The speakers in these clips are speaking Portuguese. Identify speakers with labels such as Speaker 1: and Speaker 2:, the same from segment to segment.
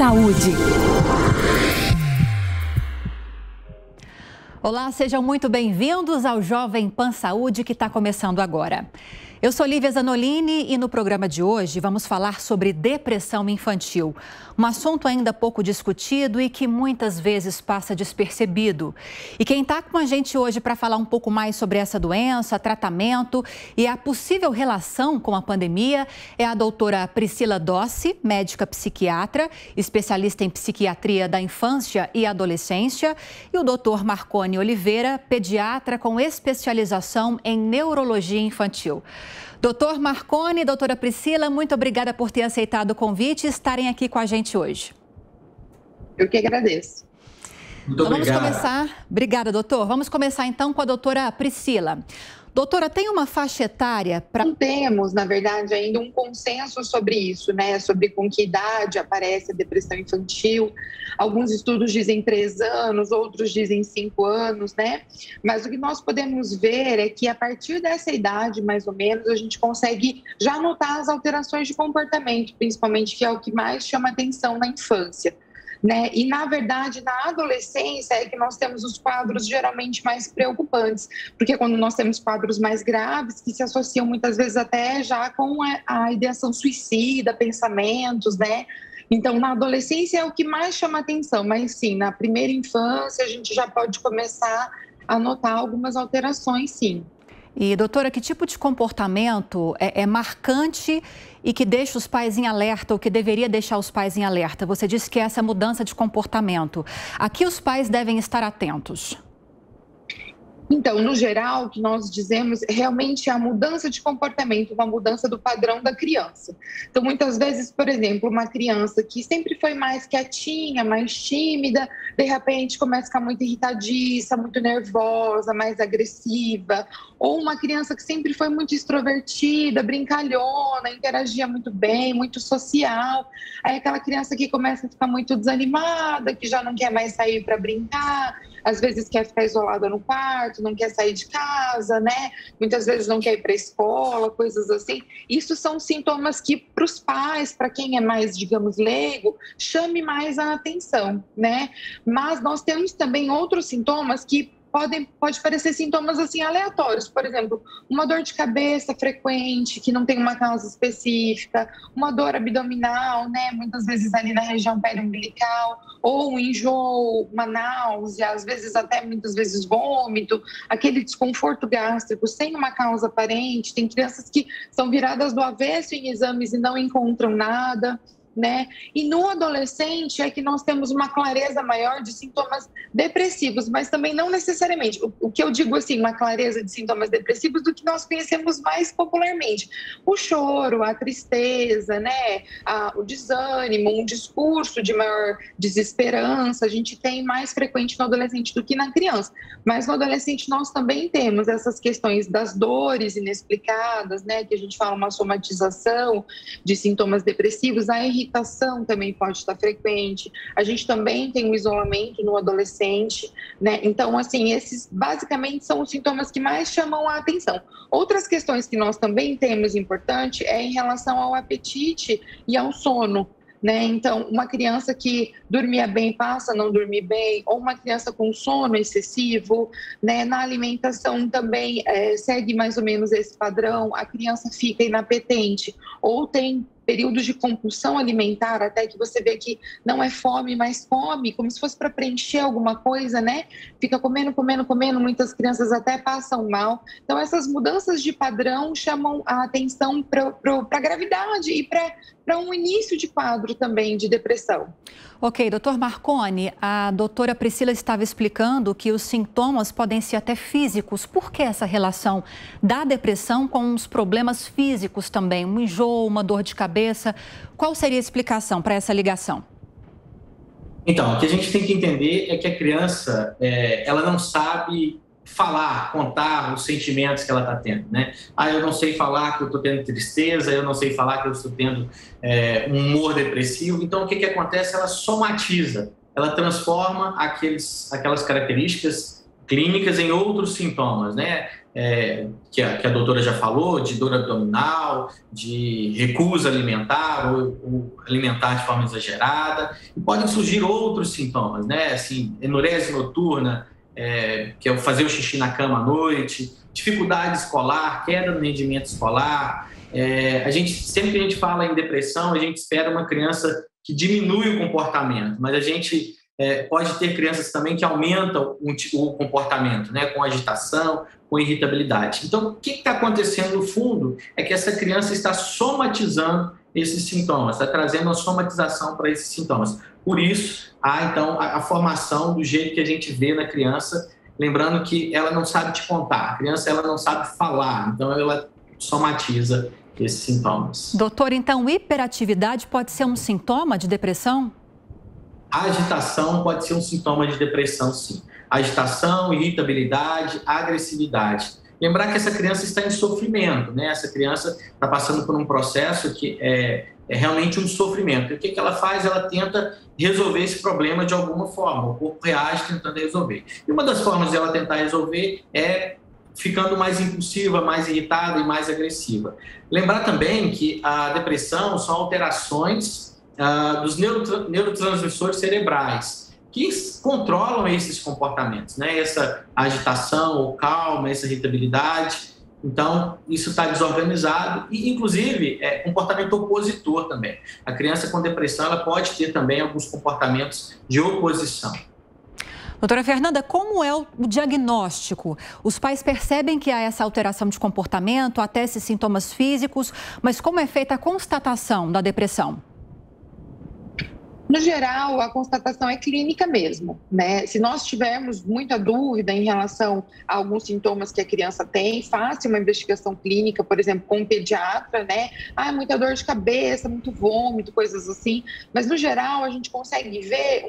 Speaker 1: Saúde.
Speaker 2: Olá, sejam muito bem-vindos ao Jovem Pan Saúde que está começando agora. Eu sou Lívia Zanolini e no programa de hoje vamos falar sobre depressão infantil. Um assunto ainda pouco discutido e que muitas vezes passa despercebido. E quem está com a gente hoje para falar um pouco mais sobre essa doença, tratamento e a possível relação com a pandemia é a doutora Priscila Dossi, médica psiquiatra, especialista em psiquiatria da infância e adolescência, e o doutor Marcone Oliveira, pediatra com especialização em neurologia infantil. Doutor Marcone, doutora Priscila, muito obrigada por ter aceitado o convite e estarem aqui com a gente hoje.
Speaker 3: Eu que agradeço.
Speaker 2: Muito obrigado. Vamos começar. Obrigada, doutor. Vamos começar então com a doutora Priscila. Doutora, tem uma faixa etária para...
Speaker 3: Não temos, na verdade, ainda um consenso sobre isso, né? Sobre com que idade aparece a depressão infantil. Alguns estudos dizem 3 anos, outros dizem 5 anos, né? Mas o que nós podemos ver é que a partir dessa idade, mais ou menos, a gente consegue já notar as alterações de comportamento, principalmente, que é o que mais chama atenção na infância. Né? E, na verdade, na adolescência é que nós temos os quadros geralmente mais preocupantes, porque quando nós temos quadros mais graves, que se associam muitas vezes até já com a ideação suicida, pensamentos, né? Então, na adolescência é o que mais chama atenção, mas sim, na primeira infância a gente já pode começar a notar algumas alterações, sim.
Speaker 2: E, doutora, que tipo de comportamento é marcante e que deixa os pais em alerta, ou que deveria deixar os pais em alerta? Você disse que é essa mudança de comportamento. A que os pais devem estar atentos?
Speaker 3: Então, no geral, o que nós dizemos realmente é a mudança de comportamento, uma mudança do padrão da criança. Então, muitas vezes, por exemplo, uma criança que sempre foi mais quietinha, mais tímida, de repente começa a ficar muito irritadiça, muito nervosa, mais agressiva. Ou uma criança que sempre foi muito extrovertida, brincalhona, interagia muito bem, muito social. Aí aquela criança que começa a ficar muito desanimada, que já não quer mais sair para brincar, às vezes quer ficar isolada no quarto, não quer sair de casa, né? Muitas vezes não quer ir para a escola, coisas assim. Isso são sintomas que, para os pais, para quem é mais, digamos, leigo, chame mais a atenção, né? Mas nós temos também outros sintomas que pode parecer sintomas assim aleatórios, por exemplo, uma dor de cabeça frequente, que não tem uma causa específica, uma dor abdominal, né, muitas vezes ali na região periumbilical, ou um enjoo, uma náusea, às vezes até muitas vezes vômito, aquele desconforto gástrico sem uma causa aparente. Tem crianças que são viradas do avesso em exames e não encontram nada, né? E no adolescente é que nós temos uma clareza maior de sintomas depressivos, mas também não necessariamente. O que eu digo assim, uma clareza de sintomas depressivos do que nós conhecemos mais popularmente. O choro, a tristeza, né? O desânimo, um discurso de maior desesperança, a gente tem mais frequente no adolescente do que na criança. Mas no adolescente nós também temos essas questões das dores inexplicadas, né? Que a gente fala uma somatização de sintomas depressivos, a irritação também pode estar frequente. A gente também tem o isolamento no adolescente, né? Então, assim, esses basicamente são os sintomas que mais chamam a atenção. Outras questões que nós também temos importante é em relação ao apetite e ao sono, né? Então, uma criança que dormia bem passa a não dormir bem, ou uma criança com sono excessivo, né? Na alimentação também segue mais ou menos esse padrão, a criança fica inapetente ou tem períodos de compulsão alimentar, até que você vê que não é fome, mas come, como se fosse para preencher alguma coisa, né? Fica comendo, muitas crianças até passam mal. Então, essas mudanças de padrão chamam a atenção para a gravidade e para um início de quadro também de depressão.
Speaker 2: Ok, doutor Marcone, a doutora Priscila estava explicando que os sintomas podem ser até físicos. Por que essa relação da depressão com os problemas físicos também? Um enjoo, uma dor de cabeça? Qual seria a explicação para essa ligação?
Speaker 4: Então, o que a gente tem que entender é que a criança, ela não sabe falar, contar os sentimentos que ela está tendo, né? Eu não sei falar que eu estou tendo tristeza, eu não sei falar que eu estou tendo um humor depressivo. Então, o que acontece? Ela somatiza, ela transforma aquelas características clínicas em outros sintomas, né? que a doutora já falou, de dor abdominal, de recusa alimentar ou alimentar de forma exagerada. E podem surgir outros sintomas, né? Assim, enurese noturna, que é fazer o xixi na cama à noite, dificuldade escolar, queda no rendimento escolar. Sempre que a gente fala em depressão, a gente espera uma criança que diminui o comportamento, mas a gente pode ter crianças também que aumentam o comportamento, né, com agitação, com irritabilidade. Então, o que está acontecendo no fundo é que essa criança está somatizando esses sintomas, está trazendo uma somatização para esses sintomas. Por isso, há então a formação do jeito que a gente vê na criança, lembrando que ela não sabe te contar, a criança ela não sabe falar, então ela somatiza esses sintomas.
Speaker 2: Doutor, então hiperatividade pode ser um sintoma de depressão?
Speaker 4: A agitação pode ser um sintoma de depressão, sim. Agitação, irritabilidade, agressividade. Lembrar que essa criança está em sofrimento, né? Essa criança está passando por um processo que é realmente um sofrimento. E o que ela faz? Ela tenta resolver esse problema de alguma forma. O corpo reage tentando resolver. E uma das formas de ela tentar resolver é ficando mais impulsiva, mais irritada e mais agressiva. Lembrar também que a depressão são alterações dos neurotransmissores cerebrais que controlam esses comportamentos, né? Essa agitação ou calma, essa irritabilidade. Então, isso está desorganizado e, inclusive, comportamento opositor também. A criança com depressão ela pode ter também alguns comportamentos de oposição.
Speaker 2: Doutora Fernanda, como é o diagnóstico? Os pais percebem que há essa alteração de comportamento, até esses sintomas físicos, mas como é feita a constatação da depressão?
Speaker 3: No geral, a constatação é clínica mesmo, né? Se nós tivermos muita dúvida em relação a alguns sintomas que a criança tem, faça uma investigação clínica, por exemplo, com um pediatra, né? Muita dor de cabeça, muito vômito, coisas assim. Mas, no geral, a gente consegue ver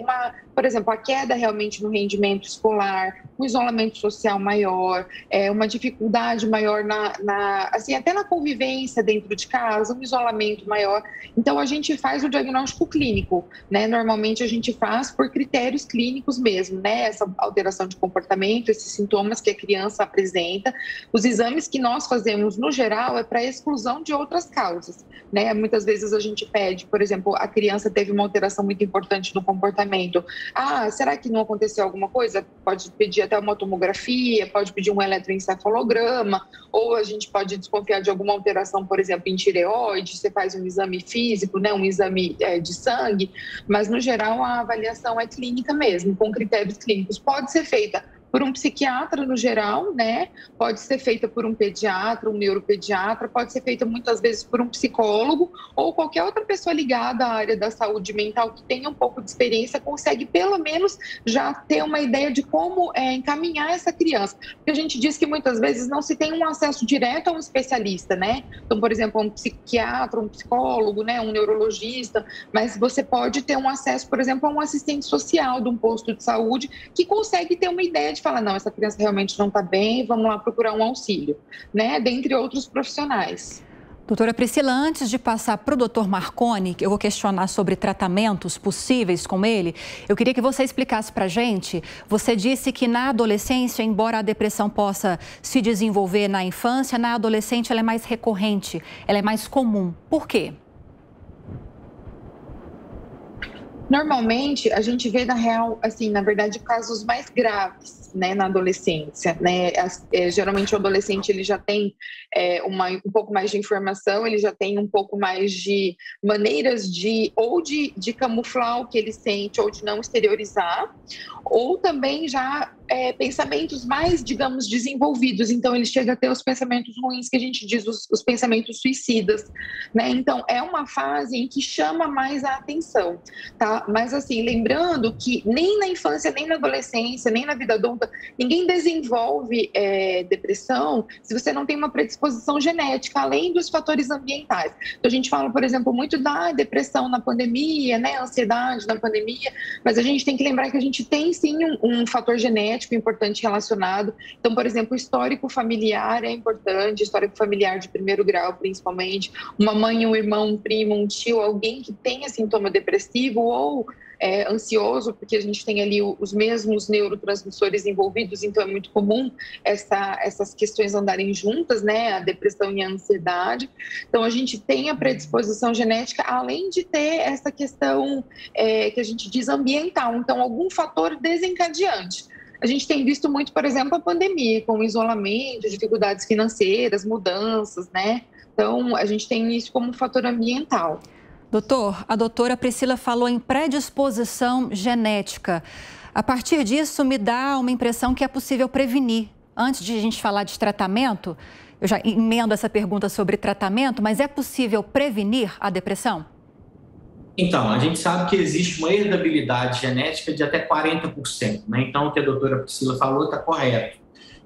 Speaker 3: por exemplo, a queda realmente no rendimento escolar, um isolamento social maior, uma dificuldade maior assim, até na convivência dentro de casa, um isolamento maior. Então, a gente faz o diagnóstico clínico, né? Normalmente a gente faz por critérios clínicos mesmo, né? Essa alteração de comportamento, esses sintomas que a criança apresenta. Os exames que nós fazemos, no geral, é para exclusão de outras causas, né? Muitas vezes a gente pede, por exemplo, a criança teve uma alteração muito importante no comportamento. Será que não aconteceu alguma coisa? Pode pedir até uma tomografia, pode pedir um eletroencefalograma, ou a gente pode desconfiar de alguma alteração, por exemplo, em tireoide, você faz um exame físico, né? Um exame de sangue. Mas, no geral, a avaliação é clínica mesmo, com critérios clínicos. Pode ser feita por um psiquiatra, no geral, né? Pode ser feita por um pediatra, um neuropediatra, pode ser feita muitas vezes por um psicólogo ou qualquer outra pessoa ligada à área da saúde mental que tenha um pouco de experiência, consegue pelo menos já ter uma ideia de como encaminhar essa criança. Porque a gente diz que muitas vezes não se tem um acesso direto a um especialista, né? Então, por exemplo, um psiquiatra, um psicólogo, né? Um neurologista, mas você pode ter um acesso, por exemplo, a um assistente social de um posto de saúde que consegue ter uma ideia de falar, não, essa criança realmente não está bem, vamos lá procurar um auxílio, né? Dentre outros profissionais.
Speaker 2: Doutora Priscila, antes de passar para o doutor Marconi, que eu vou questionar sobre tratamentos possíveis com ele, eu queria que você explicasse para a gente. Você disse que na adolescência, embora a depressão possa se desenvolver na infância, na adolescente ela é mais recorrente, ela é mais comum. Por quê?
Speaker 3: Normalmente, a gente vê, na verdade, casos mais graves, né, na adolescência, né? Geralmente, o adolescente ele já tem um pouco mais de informação, ele já tem um pouco mais de maneiras de camuflar o que ele sente ou de não exteriorizar, ou também já pensamentos mais, digamos, desenvolvidos. Então, ele chega a ter os pensamentos ruins, que a gente diz os pensamentos suicidas, né? Então, é uma fase em que chama mais a atenção, tá? Mas, assim, lembrando que nem na infância, nem na adolescência, nem na vida adulta, ninguém desenvolve depressão se você não tem uma predisposição genética, além dos fatores ambientais. Então, a gente fala, por exemplo, muito da depressão na pandemia, né? Ansiedade na pandemia, mas a gente tem que lembrar que a gente tem, sim, um fator genético importante relacionado. Então, por exemplo, o histórico familiar é importante, histórico familiar de primeiro grau, principalmente. Uma mãe, um irmão, um primo, um tio, alguém que tenha sintoma depressivo ou ansioso, porque a gente tem ali os mesmos neurotransmissores envolvidos, então é muito comum essas questões andarem juntas, né? A depressão e a ansiedade. Então, a gente tem a predisposição genética, além de ter essa questão que a gente diz ambiental, então algum fator desencadeante. A gente tem visto muito, por exemplo, a pandemia, com o isolamento, dificuldades financeiras, mudanças, né? Então, a gente tem isso como fator ambiental.
Speaker 2: Doutor, a doutora Priscila falou em predisposição genética. A partir disso, me dá uma impressão que é possível prevenir. Antes de a gente falar de tratamento, eu já emendo essa pergunta sobre tratamento, mas é possível prevenir a depressão?
Speaker 4: Então, a gente sabe que existe uma herdabilidade genética de até 40%, né? Então, o que a doutora Priscila falou está correto.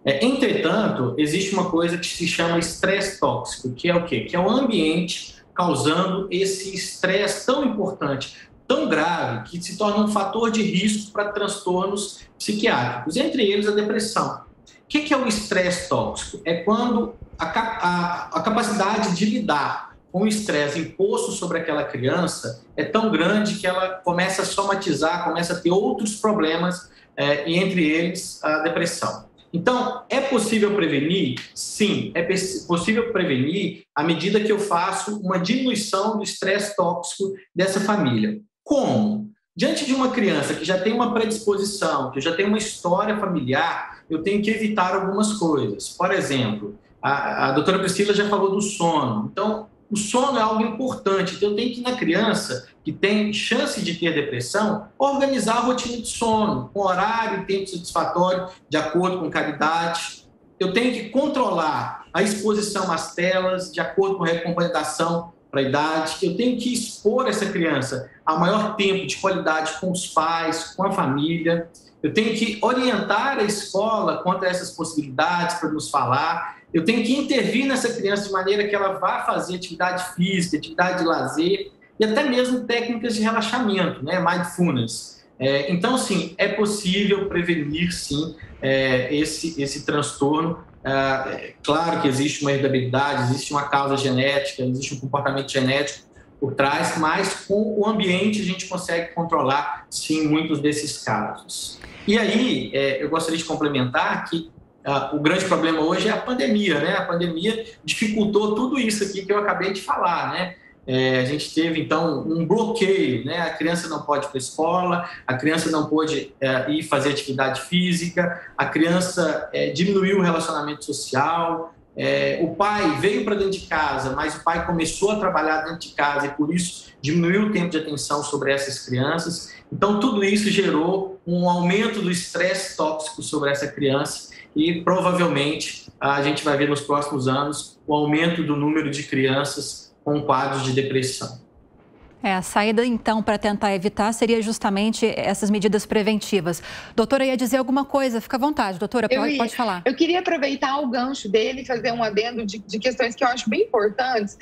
Speaker 4: Entretanto, existe uma coisa que se chama estresse tóxico, que é o quê? Que é o ambiente causando esse estresse tão importante, tão grave, que se torna um fator de risco para transtornos psiquiátricos, entre eles a depressão. O que é o estresse tóxico? É quando a capacidade de lidar com o estresse imposto sobre aquela criança é tão grande que ela começa a somatizar, começa a ter outros problemas, e entre eles a depressão. Então, é possível prevenir? Sim, é possível prevenir à medida que eu faço uma diminuição do estresse tóxico dessa família. Como? Diante de uma criança que já tem uma predisposição, que já tem uma história familiar, eu tenho que evitar algumas coisas. Por exemplo, a doutora Priscila já falou do sono. Então, o sono é algo importante. Então, eu tenho que, na criança que tem chance de ter depressão, organizar a rotina de sono, com horário e tempo satisfatório, de acordo com cada idade. Eu tenho que controlar a exposição às telas, de acordo com a recomendação para a idade. Eu tenho que expor essa criança a maior tempo de qualidade com os pais, com a família. Eu tenho que orientar a escola quanto a essas possibilidades para nos falar. Eu tenho que intervir nessa criança de maneira que ela vá fazer atividade física, atividade de lazer e até mesmo técnicas de relaxamento, né? Mindfulness. Então, sim, é possível prevenir, sim, esse transtorno. Claro que existe uma herdabilidade, existe uma causa genética, existe um comportamento genético por trás, mas com o ambiente a gente consegue controlar, sim, muitos desses casos. E aí, eu gostaria de complementar que o grande problema hoje é a pandemia, né? A pandemia dificultou tudo isso aqui que eu acabei de falar, né? A gente teve, então, um bloqueio, né? A criança não pode ir para a escola, a criança não pôde ir fazer atividade física, a criança diminuiu o relacionamento social, o pai veio para dentro de casa, mas o pai começou a trabalhar dentro de casa e, por isso, diminuiu o tempo de atenção sobre essas crianças. Então, tudo isso gerou um aumento do estresse tóxico sobre essa criança e, provavelmente, a gente vai ver nos próximos anos o aumento do número de crianças com quadros de depressão.
Speaker 2: A saída, então, para tentar evitar seria justamente essas medidas preventivas. Doutora, ia dizer alguma coisa? Fica à vontade, doutora, pode falar.
Speaker 3: Eu queria aproveitar o gancho dele e fazer um adendo de questões que eu acho bem importantes,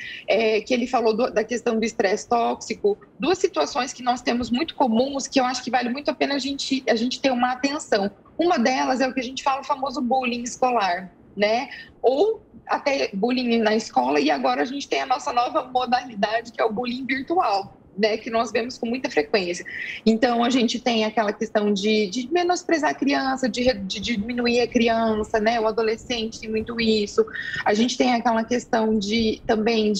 Speaker 3: que ele falou da questão do estresse tóxico, duas situações que nós temos muito comuns, que eu acho que vale muito a pena a gente ter uma atenção. Uma delas é o que a gente fala, o famoso bullying escolar, né? Ou até bullying na escola, e agora a gente tem a nossa nova modalidade, que é o bullying virtual, né, que nós vemos com muita frequência. Então, a gente tem aquela questão de menosprezar a criança, de diminuir a criança, né, o adolescente tem muito isso. A gente tem aquela questão também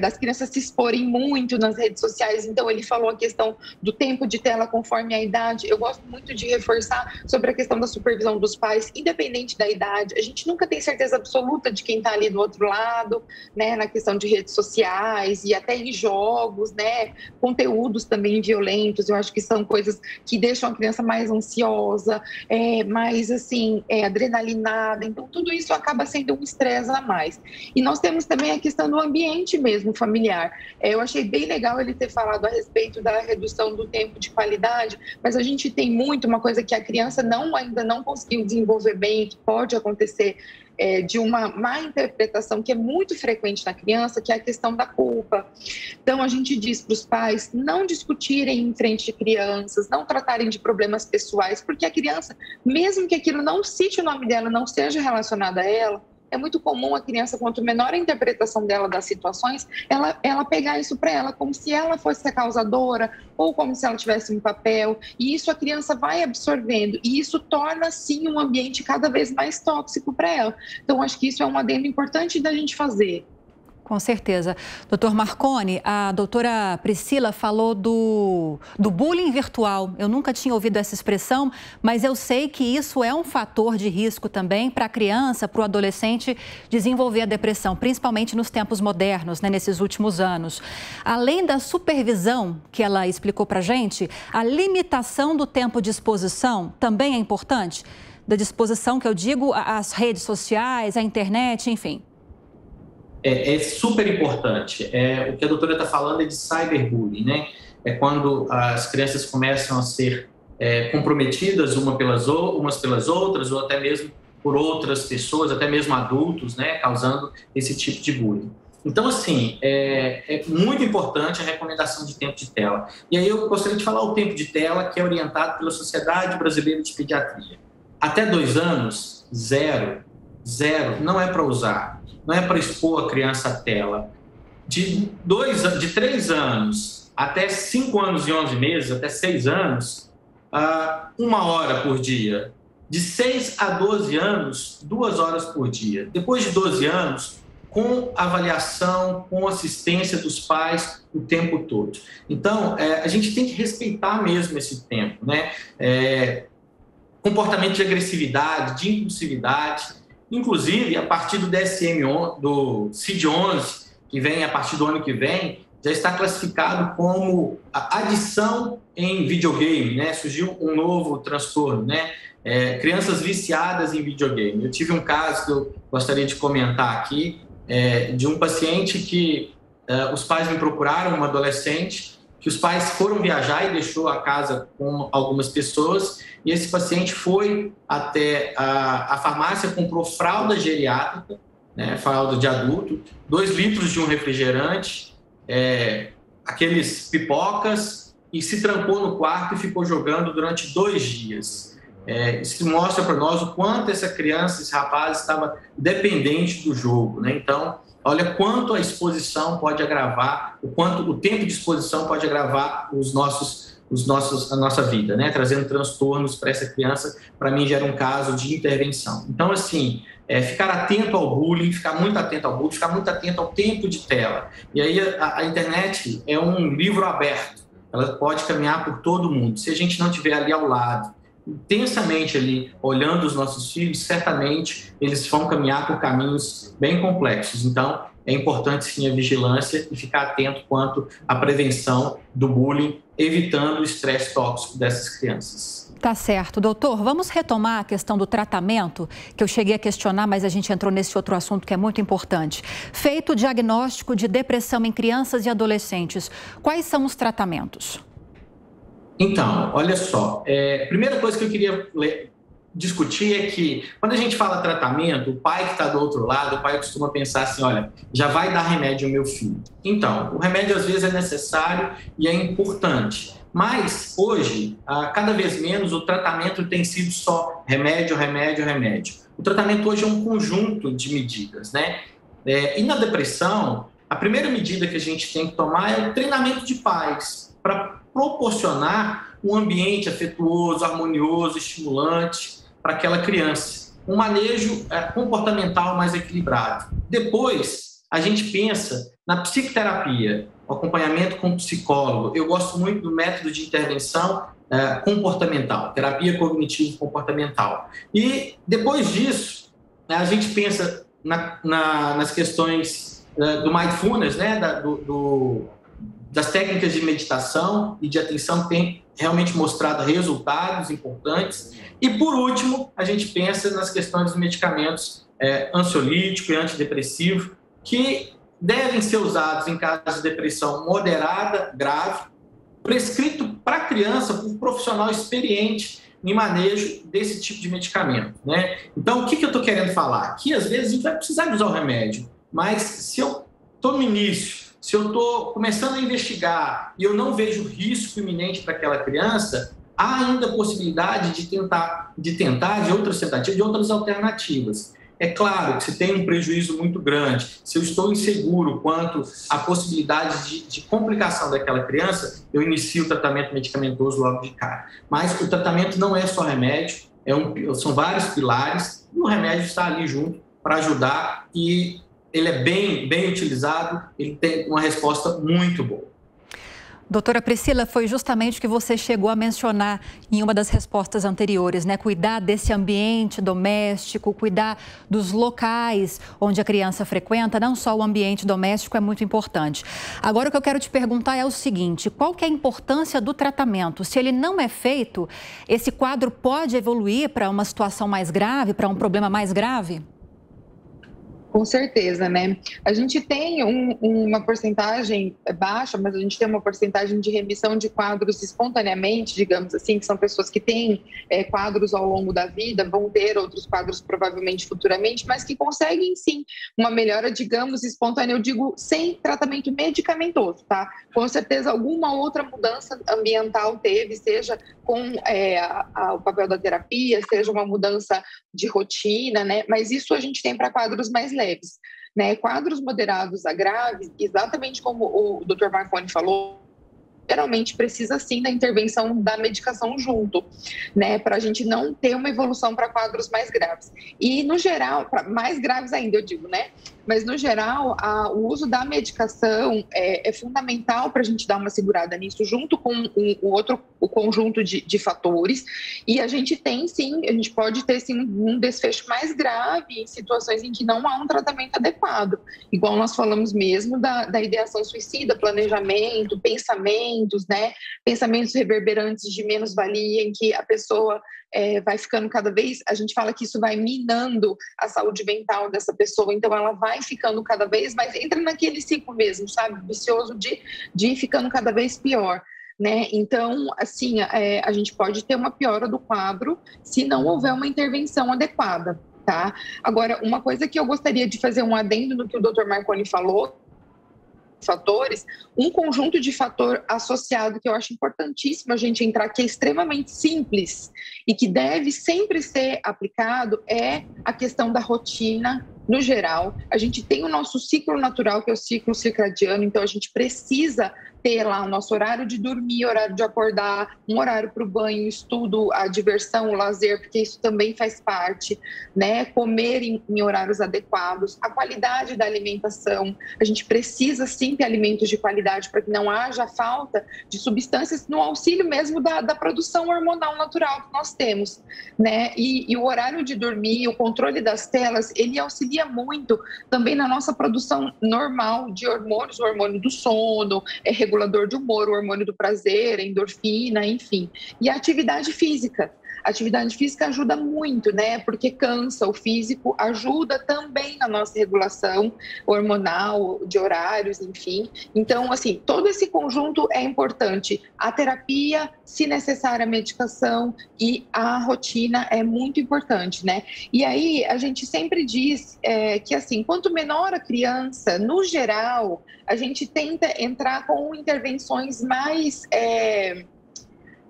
Speaker 3: das crianças se exporem muito nas redes sociais. Então, ele falou a questão do tempo de tela conforme a idade. Eu gosto muito de reforçar sobre a questão da supervisão dos pais, independente da idade. A gente nunca tem certeza absoluta de quem está ali do outro lado, né, na questão de redes sociais e até em jogos, né, conteúdos também violentos. Eu acho que são coisas que deixam a criança mais ansiosa, mais, assim, adrenalinada. Então, tudo isso acaba sendo um estresse a mais. E nós temos também a questão do ambiente mesmo familiar. Eu achei bem legal ele ter falado a respeito da redução do tempo de qualidade, mas a gente tem uma coisa que a criança ainda não conseguiu desenvolver bem, que pode acontecer de uma má interpretação que é muito frequente na criança, que é a questão da culpa. Então, a gente diz para os pais não discutirem em frente de crianças, não tratarem de problemas pessoais, porque a criança, mesmo que aquilo não cite o nome dela, não seja relacionado a ela é muito comum a criança, quanto menor a interpretação dela das situações, ela pegar isso para ela como se ela fosse a causadora ou como se ela tivesse um papel, e isso a criança vai absorvendo, e isso torna, sim, um ambiente cada vez mais tóxico para ela. Então, acho que isso é um adendo importante da gente fazer.
Speaker 2: Com certeza. Doutor Marconi, a doutora Priscila falou do bullying virtual. Eu nunca tinha ouvido essa expressão, mas eu sei que isso é um fator de risco também para a criança, para o adolescente desenvolver a depressão, principalmente nos tempos modernos, né, nesses últimos anos. Além da supervisão que ela explicou para a gente, a limitação do tempo de exposição também é importante? Da disposição que eu digo às redes sociais, à internet, enfim.
Speaker 4: É super importante. O que a doutora está falando é de cyberbullying, né? É quando as crianças começam a ser comprometidas umas pelas outras, ou até mesmo por outras pessoas, até mesmo adultos, né? Causando esse tipo de bullying. Então, assim, é muito importante a recomendação de tempo de tela. E aí eu gostaria de falar o tempo de tela, que é orientado pela Sociedade Brasileira de Pediatria. Até 2 anos, zero, não é para usar. Não é para expor a criança à tela. De 3 anos até 5 anos e 11 meses, até 6 anos, 1 hora por dia. De 6 a 12 anos, 2 horas por dia. Depois de 12 anos, com avaliação, com assistência dos pais o tempo todo. Então, a gente tem que respeitar mesmo esse tempo, né? Comportamento de agressividade, de impulsividade. Inclusive, a partir do DSM, do CID-11, que vem a partir do ano que vem, já está classificado como adição em videogame, né? Surgiu um novo transtorno, né? Crianças viciadas em videogame. Eu tive um caso que eu gostaria de comentar aqui, de um paciente que os pais me procuraram, uma adolescente, que os pais foram viajar e deixou a casa com algumas pessoas, e esse paciente foi até a farmácia, comprou fralda geriátrica, né, fralda de adulto, 2 litros de um refrigerante, aqueles pipocas, e se trancou no quarto e ficou jogando durante 2 dias. Isso mostra para nós o quanto essa criança, esse rapaz, estava dependente do jogo, né? Então, olha quanto a exposição pode agravar, o quanto o tempo de exposição pode agravar a nossa vida, né? Trazendo transtornos para essa criança, para mim já era um caso de intervenção. Então, assim, ficar atento ao bullying, ficar muito atento ao bullying, ficar muito atento ao tempo de tela. E aí a internet é um livro aberto, ela pode caminhar por todo mundo. Se a gente não estiver ali ao lado, intensamente ali, olhando os nossos filhos, certamente eles vão caminhar por caminhos bem complexos. Então, é importante sim a vigilância e ficar atento quanto à prevenção do bullying, evitando o estresse tóxico dessas crianças.
Speaker 2: Tá certo. Doutor, vamos retomar a questão do tratamento, que eu cheguei a questionar, mas a gente entrou nesse outro assunto que é muito importante. Feito o diagnóstico de depressão em crianças e adolescentes, quais são os tratamentos?
Speaker 4: Então, olha só, a primeira coisa que eu queria discutir é que, quando a gente fala tratamento, o pai que está do outro lado, o pai costuma pensar assim, olha, já vai dar remédio ao meu filho. Então, o remédio às vezes é necessário e é importante, mas hoje, cada vez menos, o tratamento tem sido só remédio. O tratamento hoje é um conjunto de medidas, né? E na depressão, a primeira medida que a gente tem que tomar é o treinamento de pais, para proporcionar um ambiente afetuoso, harmonioso, estimulante para aquela criança. Um manejo comportamental mais equilibrado. Depois, a gente pensa na psicoterapia, o acompanhamento com o psicólogo. Eu gosto muito do método de intervenção comportamental, terapia cognitivo-comportamental. E depois disso, a gente pensa nas questões do mindfulness, né, das técnicas de meditação e de atenção, que tem realmente mostrado resultados importantes. E, por último, a gente pensa nas questões dos medicamentos ansiolítico e antidepressivo, que devem ser usados em casos de depressão moderada, grave, prescrito para a criança por um profissional experiente em manejo desse tipo de medicamento, né? Então, o que eu estou querendo falar? Que, às vezes, a gente vai precisar de usar o remédio, mas se eu estou no início, se eu estou começando a investigar e eu não vejo risco iminente para aquela criança, há ainda a possibilidade de outras tentativas, de outras alternativas. É claro que se tem um prejuízo muito grande, se eu estou inseguro quanto à possibilidade de complicação daquela criança, eu inicio o tratamento medicamentoso logo de cara. Mas o tratamento não é só remédio, são vários pilares e o remédio está ali junto para ajudar e ele é bem utilizado, ele tem uma resposta muito boa.
Speaker 2: Doutora Priscila, foi justamente o que você chegou a mencionar em uma das respostas anteriores, né? Cuidar desse ambiente doméstico, cuidar dos locais onde a criança frequenta, não só o ambiente doméstico é muito importante. Agora, o que eu quero te perguntar é o seguinte, qual que é a importância do tratamento? Se ele não é feito, esse quadro pode evoluir para uma situação mais grave, para um problema mais grave?
Speaker 3: Com certeza, né? A gente tem uma porcentagem baixa, mas a gente tem uma porcentagem de remissão de quadros espontaneamente, digamos assim, que são pessoas que têm quadros ao longo da vida, vão ter outros quadros provavelmente futuramente, mas que conseguem sim uma melhora, digamos, espontânea, eu digo, sem tratamento medicamentoso, tá? Com certeza alguma outra mudança ambiental teve, seja com o papel da terapia, seja uma mudança de rotina, né? Mas isso a gente tem para quadros mais leves, né? Quadros moderados a graves, exatamente como o Dr. Marconi falou, geralmente precisa sim da intervenção da medicação junto, né, para a gente não ter uma evolução para quadros mais graves. E no geral, mais graves ainda, eu digo, né? Mas no geral, o uso da medicação é fundamental para a gente dar uma segurada nisso, junto com o conjunto de fatores. E a gente tem sim, a gente pode ter sim um desfecho mais grave em situações em que não há um tratamento adequado. Igual nós falamos mesmo da ideação suicida, planejamento, pensamentos, né? Pensamentos reverberantes de menos-valia, em que a pessoa vai ficando cada vez, a gente fala que isso vai minando a saúde mental dessa pessoa, então ela vai ficando cada vez mais, entra naquele ciclo mesmo, sabe, vicioso de ir ficando cada vez pior, né? Então, assim, a gente pode ter uma piora do quadro se não houver uma intervenção adequada, tá? Agora, uma coisa que eu gostaria de fazer um adendo no que o Dr. Marconi falou, fatores, um conjunto de fator associado que eu acho importantíssimo a gente entrar, que é extremamente simples e que deve sempre ser aplicado, é a questão da rotina no geral. A gente tem o nosso ciclo natural, que é o ciclo circadiano, então a gente precisa ter lá o nosso horário de dormir, horário de acordar, um horário para o banho, o estudo, a diversão, o lazer, porque isso também faz parte, né? Comer em horários adequados, a qualidade da alimentação. A gente precisa sim ter alimentos de qualidade para que não haja falta de substâncias no auxílio mesmo da produção hormonal natural que nós temos, né? E o horário de dormir, o controle das telas, ele auxilia muito também na nossa produção normal de hormônios, o hormônio do sono, regulador de humor, o hormônio do prazer, a endorfina, enfim. E a atividade física. A atividade física ajuda muito, né? Porque cansa o físico, ajuda também na nossa regulação hormonal, de horários, enfim. Então, assim, todo esse conjunto é importante. A terapia, se necessária, a medicação e a rotina é muito importante, né? E aí, a gente sempre diz que, assim, quanto menor a criança, no geral, a gente tenta entrar com intervenções mais...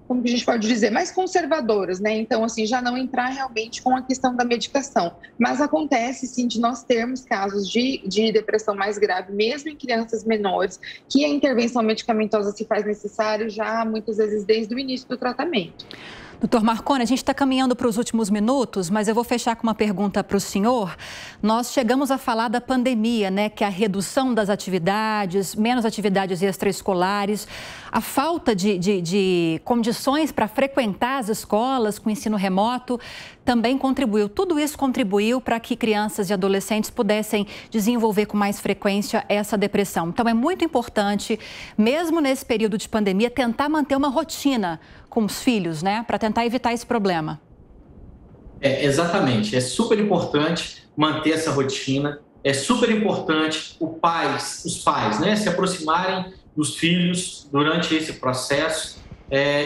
Speaker 3: como que a gente pode dizer, mais conservadoras, né? Então, assim, já não entrar realmente com a questão da medicação. Mas acontece, sim, de nós termos casos de depressão mais grave, mesmo em crianças menores, que a intervenção medicamentosa se faz necessária já, muitas vezes, desde o início do tratamento.
Speaker 2: Doutor Marconi, a gente está caminhando para os últimos minutos, mas eu vou fechar com uma pergunta para o senhor. Nós chegamos a falar da pandemia, né? Que é a redução das atividades, menos atividades extraescolares, a falta de condições para frequentar as escolas com ensino remoto também contribuiu. Tudo isso contribuiu para que crianças e adolescentes pudessem desenvolver com mais frequência essa depressão. Então, é muito importante, mesmo nesse período de pandemia, tentar manter uma rotina com os filhos, né? Para tentar evitar esse problema.
Speaker 4: Exatamente. É super importante manter essa rotina. É super importante os pais, né, se aproximarem dos filhos durante esse processo.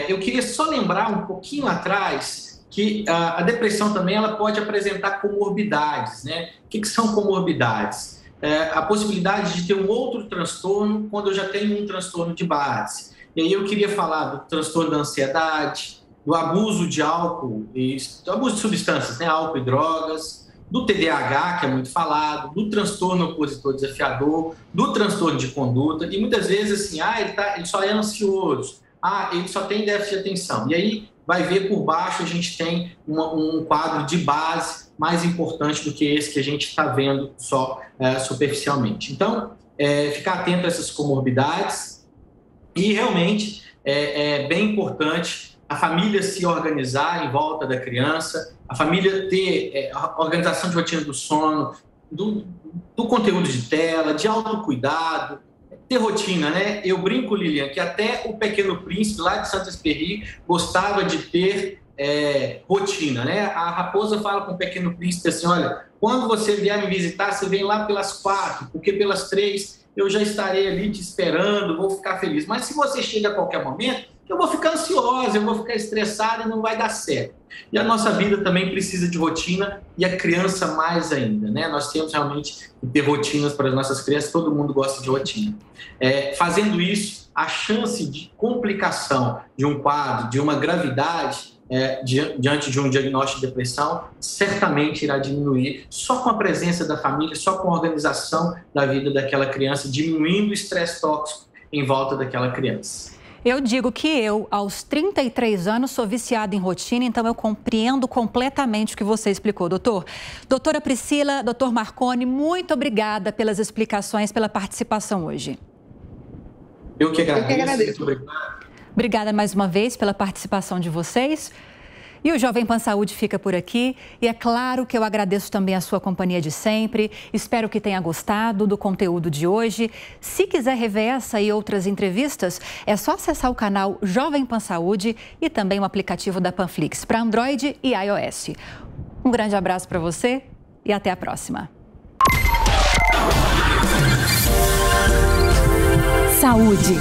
Speaker 4: Eu queria só lembrar um pouquinho atrás que a depressão também ela pode apresentar comorbidades, né? O que são comorbidades? A possibilidade de ter um outro transtorno quando eu já tenho um transtorno de base. E aí eu queria falar do transtorno da ansiedade, do abuso de álcool, do abuso de substâncias, né? Álcool e drogas, do TDAH, que é muito falado, do transtorno opositor desafiador, do transtorno de conduta, e muitas vezes assim, ele só é ansioso, ele só tem déficit de atenção. E aí vai ver por baixo a gente tem um quadro de base mais importante do que esse que a gente está vendo só superficialmente. Então, ficar atento a essas comorbidades e realmente é bem importante a família se organizar em volta da criança, a família ter a organização de rotina do sono, do conteúdo de tela, de autocuidado, ter rotina, né? Eu brinco, Lilian, que até o Pequeno Príncipe, lá de Saint-Exupéry, gostava de ter rotina, né? A raposa fala com o Pequeno Príncipe assim, olha, quando você vier me visitar, você vem lá pelas 4, porque pelas 3 eu já estarei ali te esperando, vou ficar feliz. Mas se você chega a qualquer momento, eu vou ficar ansiosa, eu vou ficar estressada e não vai dar certo. E a nossa vida também precisa de rotina e a criança mais ainda, né? Nós temos realmente que ter rotinas para as nossas crianças, todo mundo gosta de rotina. Fazendo isso, a chance de complicação de um quadro, de uma gravidade, diante de um diagnóstico de depressão, certamente irá diminuir só com a presença da família, só com a organização da vida daquela criança, diminuindo o estresse tóxico em volta daquela criança.
Speaker 2: Eu digo que eu, aos 33 anos, sou viciada em rotina, então eu compreendo completamente o que você explicou, doutor. Doutora Priscila, doutor Marconi, muito obrigada pelas explicações, pela participação hoje.
Speaker 4: Eu que agradeço. Muito obrigado.
Speaker 2: Obrigada mais uma vez pela participação de vocês. E o Jovem Pan Saúde fica por aqui. E é claro que eu agradeço também a sua companhia de sempre. Espero que tenha gostado do conteúdo de hoje. Se quiser rever essa e outras entrevistas, é só acessar o canal Jovem Pan Saúde e também o aplicativo da Panflix para Android e iOS. Um grande abraço para você e até a próxima.
Speaker 1: Saúde.